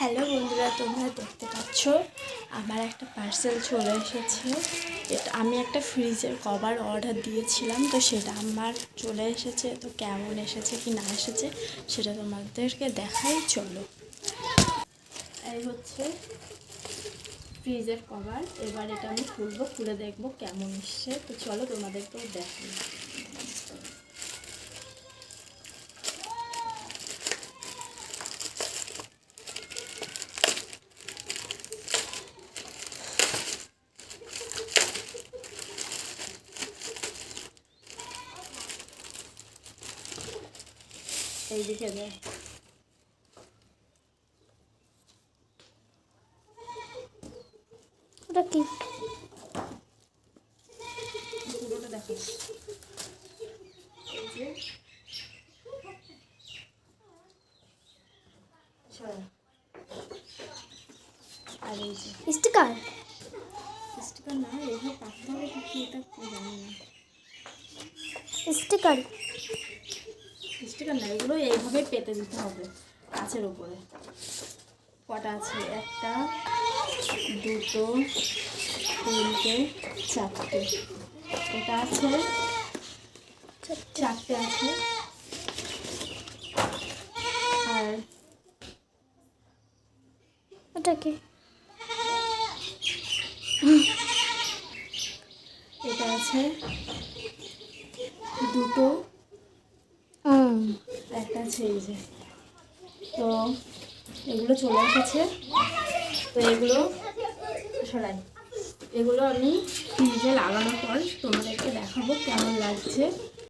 Hello বন্ধুরা, তোমরা দেখতে পাচ্ছ আমার একটা পার্সেল চলে এসেছে। এটা আমি একটা ফ্রিজের কভার অর্ডার দিয়েছিলাম, তো সেটা আমার চলে এসেছে। তো কেমন এসেছে কি না এসেছে সেটা তোমাদেরকে দেখাই, চলো। এই হচ্ছে ফ্রিজের কভার। এবার এটা আমি খুলবো, খুলে দেখবো কেমন এসছে। তো চলো তোমাদেরকেও দেখাই। এই দিকে দেয়, ওটা কি? পুরোটা দেখো। আর এই যে স্টিকার স্টিকার না, এইভাবে পাততে হবে কি এটা জানি না। স্টিকার স্টিকার না, এগুলো এইভাবে পেতে দিতে হবে কাচের উপরে। কটা আছে? একটা, দুটো, তিনটে, চারটে। এটা আছে, চারটে আছে। আর ওটা কি? এটা আছে দুটো, একটা আছে এই যে। তো এগুলো চলে এসেছে। তো এগুলো সরাই, এগুলো আমি ফ্রিজে লাগানোর পর তোমাদেরকে দেখাবো কেমন লাগছে।